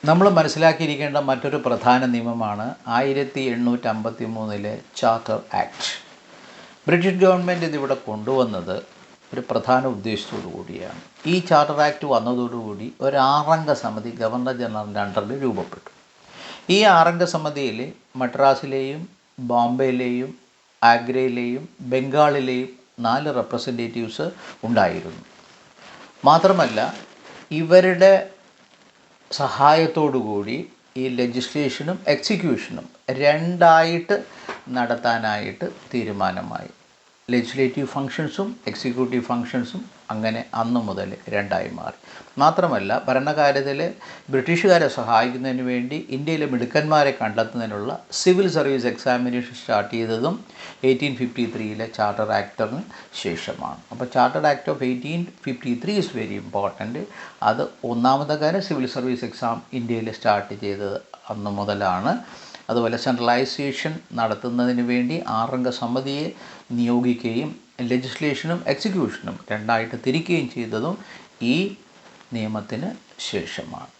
നമ്മൾ മനസ്സിലാക്കിയിരിക്കേണ്ട മറ്റൊരു പ്രധാന നിയമമാണ് 1853 ചാർട്ടർ ആക്ട്. ബ്രിട്ടീഷ് ഗവൺമെൻറ് ഇതിവിടെ കൊണ്ടുവന്നത് ഒരു പ്രധാന ഉദ്ദേശത്തോടു കൂടിയാണ്. ഈ ചാർട്ടർ ആക്ട് വന്നതോടുകൂടി ഒരു 6 സമിതി ഗവർണർ ജനറലിൻ്റെ അണ്ടറിൽ രൂപപ്പെട്ടു. ഈ 6 സമിതിയിൽ മദ്രാസിലെയും ബോംബെയിലെയും ആഗ്രയിലെയും ബംഗാളിലെയും 4 റെപ്രസെൻറ്റേറ്റീവ്സ് ഉണ്ടായിരുന്നു. മാത്രമല്ല ഇവരുടെ സഹായത്തോടുകൂടി ഈ ലെജിസ്ലേഷനും എക്സിക്യൂഷനും രണ്ടായിട്ട് നടത്താനായിട്ട് തീരുമാനമായി. ലെജിസ്ലേറ്റീവ് ഫങ്ഷൻസും എക്സിക്യൂട്ടീവ് ഫങ്ഷൻസും അങ്ങനെ അന്നു മുതൽ രണ്ടായി മാറി. മാത്രമല്ല ഭരണകാര്യത്തിൽ ബ്രിട്ടീഷുകാരെ സഹായിക്കുന്നതിന് വേണ്ടി ഇന്ത്യയിലെ മിടുക്കന്മാരെ കണ്ടെത്തുന്നതിനുള്ള സിവിൽ സർവീസ് എക്സാമിനേഷൻ സ്റ്റാർട്ട് ചെയ്തതും 1853 ചാർട്ടർ ആക്ടിന് ശേഷമാണ്. അപ്പോൾ charter act of 1853 is very important. അത് ഒന്നാമത്തെ കാര്യം സിവിൽ സർവീസ് എക്സാം ഇന്ത്യയിൽ സ്റ്റാർട്ട് ചെയ്തത് അന്നു മുതലാണ്. അതുപോലെ സെൻട്രലൈസേഷൻ നടത്തുന്നതിന് വേണ്ടി 6 സമിതിയെ നിയോഗിക്കുകയും ലെജിസ്ലേഷനും എക്സിക്യൂഷനും രണ്ടായിട്ട് തിരിക്കുകയും ചെയ്തതും ഈ നിയമത്തിന് ശേഷമാണ്.